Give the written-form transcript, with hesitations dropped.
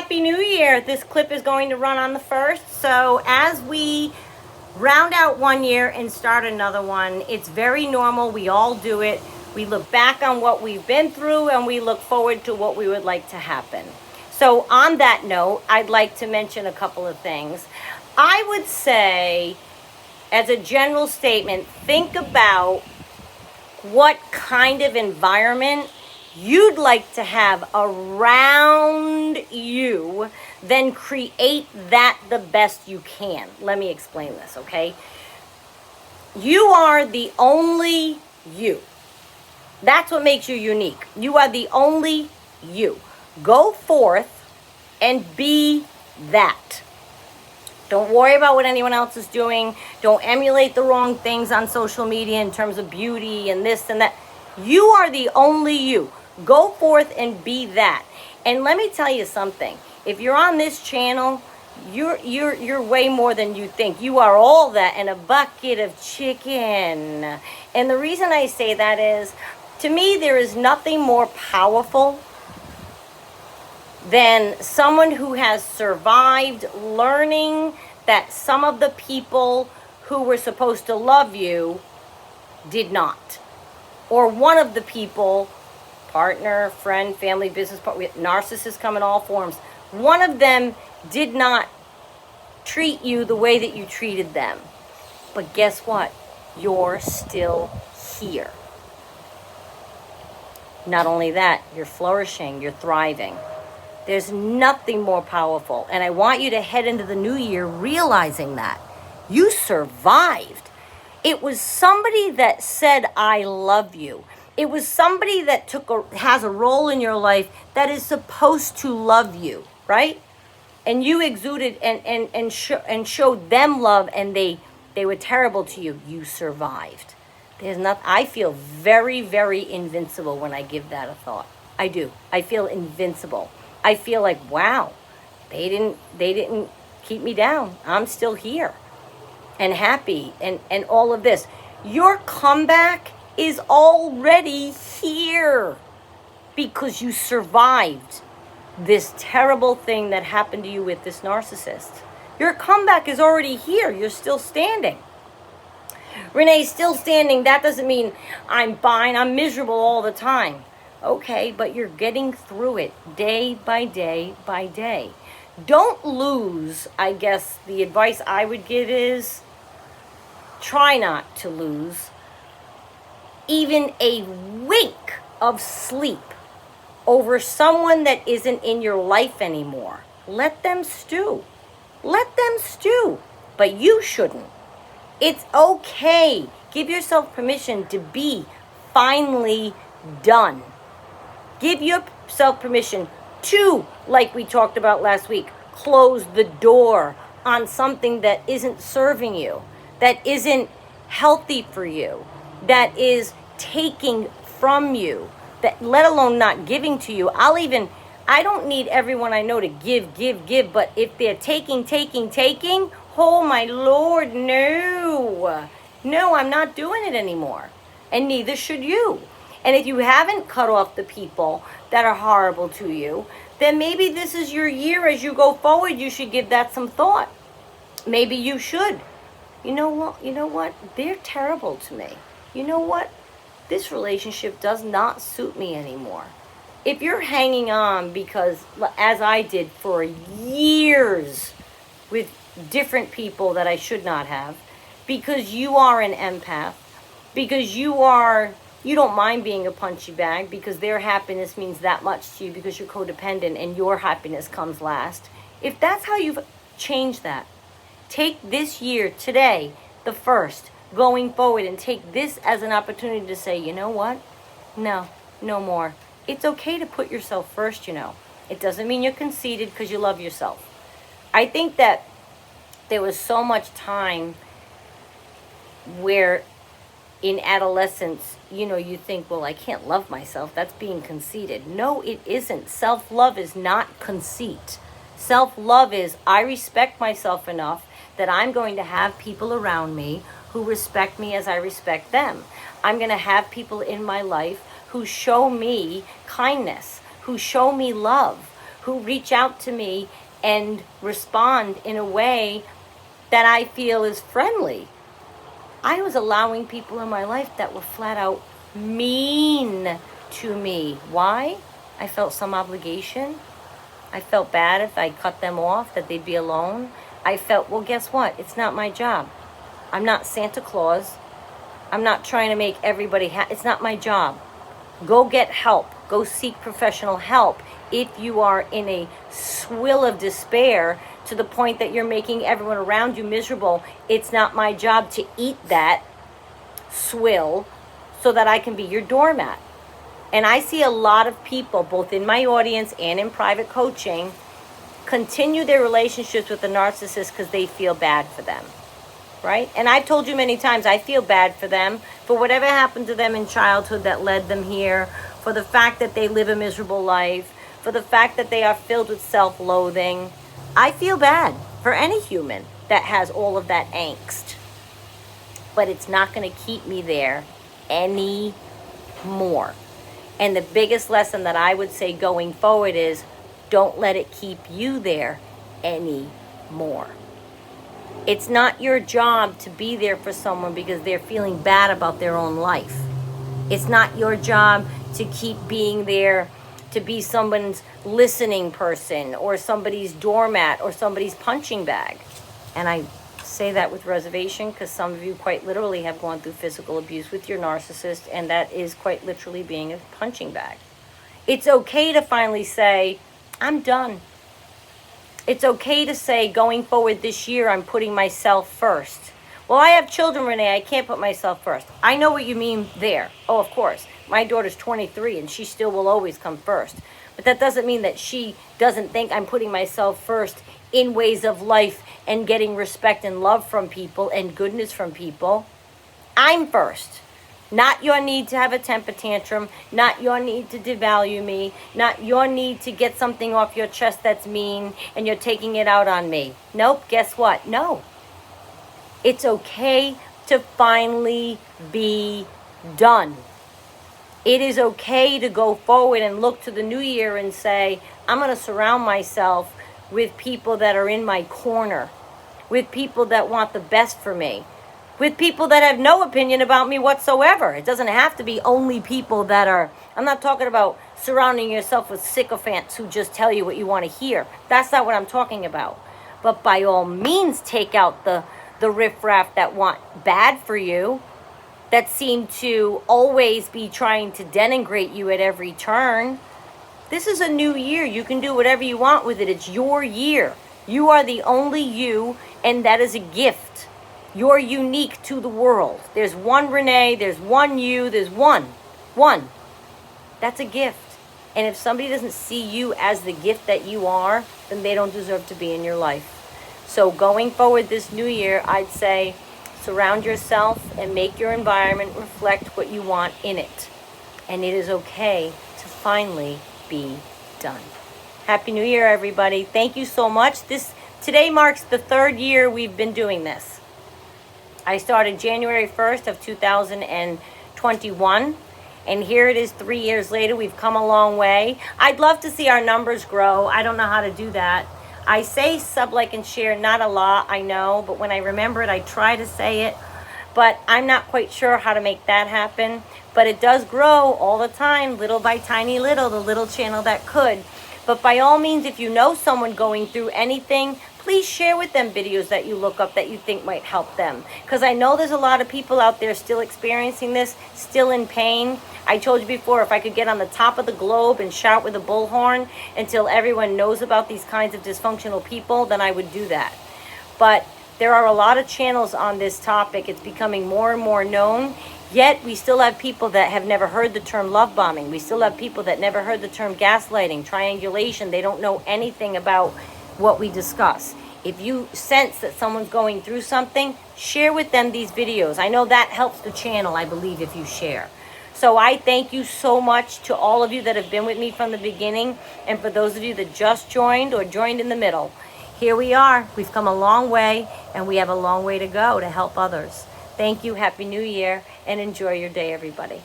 Happy New Year. This clip is going to run on the 1st. So as we round out one year and start another one, it's very normal. We all do it. We look back on what we've been through and we look forward to what we would like to happen. So on that note, I'd like to mention a couple of things. I would say, as a general statement, think about what kind of environment you'd like to have around you, then create that the best you can. Let me explain this, okay? You are the only you. That's what makes you unique. You are the only you. Go forth and be that. Don't worry about what anyone else is doing. Don't emulate the wrong things on social media in terms of beauty and this and that. You are the only you. Go forth and be that. And let me tell you something. If you're on this channel, you're way more than you think. You are all that and a bucket of chicken. And the reason I say that is, to me, there is nothing more powerful than someone who has survived learning that some of the people who were supposed to love you did not. Or one of the people, partner, friend, family, business partner, narcissists come in all forms. One of them did not treat you the way that you treated them. But guess what? You're still here. Not only that, you're flourishing, you're thriving. There's nothing more powerful. And I want you to head into the new year realizing that. You survived. It was somebody that said, I love you. It was somebody that has a role in your life that is supposed to love you, right? And you exuded and showed them love, and they were terrible to you. You survived. I feel very, very invincible when I give that a thought. I do. I feel invincible. I feel like, wow, they didn't keep me down. I'm still here and happy and all of this. Your comeback is already here because you survived this terrible thing that happened to you with this narcissist. Your comeback is already here. You're still standing. Renee's still standing. That doesn't mean I'm fine. I'm miserable all the time. Okay, but you're getting through it day by day by day. Don't lose, I guess the advice I would give is try not to lose even a wink of sleep over someone that isn't in your life anymore. Let them stew. Let them stew. But you shouldn't. It's okay. Give yourself permission to be finally done. Give yourself permission to, like we talked about last week, close the door on something that isn't serving you, that isn't healthy for you, that is taking from you, that let alone not giving to you. I don't need everyone I know to give, but if they're taking, oh my Lord, no. No, I'm not doing it anymore. And neither should you. And if you haven't cut off the people that are horrible to you, then maybe this is your year. As you go forward, you should give that some thought. Maybe you should. You know what? They're terrible to me. You know what? This relationship does not suit me anymore. If you're hanging on because, as I did for years with different people that I should not have, because you are an empath, because you don't mind being a punchy bag, because their happiness means that much to you because you're codependent and your happiness comes last. If that's how you've changed that, take this year, today, the 1st, going forward, and take this as an opportunity to say, you know what? No more. It's okay to put yourself first, It doesn't mean you're conceited because you love yourself. I think that there was so much time where in adolescence, you think, well, I can't love myself. That's being conceited. No, it isn't. Self-love is not conceit. Self-love is, I respect myself enough that I'm going to have people around me who respect me as I respect them. I'm going to have people in my life who show me kindness, who show me love, who reach out to me and respond in a way that I feel is friendly. I was allowing people in my life that were flat out mean to me. Why? I felt some obligation. I felt bad if I cut them off, that they'd be alone. I felt, well, guess what? It's not my job. I'm not Santa Claus. I'm not trying to make everybody happy. It's not my job. Go get help. Go seek professional help. If you are in a swill of despair to the point that you're making everyone around you miserable, it's not my job to eat that swill so that I can be your doormat. And I see a lot of people, both in my audience and in private coaching, continue their relationships with the narcissist because they feel bad for them, right? And I've told you many times, I feel bad for them, for whatever happened to them in childhood that led them here, for the fact that they live a miserable life, for the fact that they are filled with self-loathing. I feel bad for any human that has all of that angst. But it's not going to keep me there anymore. And the biggest lesson that I would say going forward is, don't let it keep you there anymore. It's not your job to be there for someone because they're feeling bad about their own life. It's not your job to keep being there to be someone's listening person or somebody's doormat or somebody's punching bag. And I say that with reservation because some of you quite literally have gone through physical abuse with your narcissist, and that is quite literally being a punching bag. It's okay to finally say, I'm done. It's okay to say, going forward this year, I'm putting myself first. Well, I have children, Renee. I can't put myself first. I know what you mean there. Oh, of course. My daughter's 23 and she still will always come first. But that doesn't mean that she doesn't think I'm putting myself first in ways of life and getting respect and love from people and goodness from people. I'm first. Not your need to have a temper tantrum, not your need to devalue me, not your need to get something off your chest that's mean and you're taking it out on me. Nope, guess what? No. It's okay to finally be done. It is okay to go forward and look to the new year and say, I'm going to surround myself with people that are in my corner, with people that want the best for me, with people that have no opinion about me whatsoever. It doesn't have to be only people that are, I'm not talking about surrounding yourself with sycophants who just tell you what you want to hear. That's not what I'm talking about. But by all means, take out the riffraff that want bad for you, that seem to always be trying to denigrate you at every turn. This is a new year. You can do whatever you want with it. It's your year. You are the only you, and that is a gift. You're unique to the world. There's one Renee, there's one you, there's one. That's a gift. And if somebody doesn't see you as the gift that you are, then they don't deserve to be in your life. So going forward this new year, I'd say surround yourself and make your environment reflect what you want in it. And it is okay to finally be done. Happy New Year, everybody. Thank you so much. Today marks the 3rd year we've been doing this. I started January 1st of 2021. And here it is 3 years later. We've come a long way. I'd love to see our numbers grow. I don't know how to do that. I say sub, like, and share, not a lot, I know, but when I remember it, I try to say it. But I'm not quite sure how to make that happen. But it does grow all the time, little by tiny little, the little channel that could. But by all means, if you know someone going through anything, please share with them videos that you look up that you think might help them. Because I know there's a lot of people out there still experiencing this, still in pain. I told you before, if I could get on the top of the globe and shout with a bullhorn until everyone knows about these kinds of dysfunctional people, then I would do that. But there are a lot of channels on this topic. It's becoming more and more known. Yet we still have people that have never heard the term love bombing. We still have people that never heard the term gaslighting, triangulation. They don't know anything about what we discuss. If you sense that someone's going through something, share with them these videos. I know that helps the channel, I believe, if you share. So I thank you so much to all of you that have been with me from the beginning, and for those of you that just joined or joined in the middle. Here we are. We've come a long way, and we have a long way to go to help others. Thank you. Happy New Year, and enjoy your day, everybody.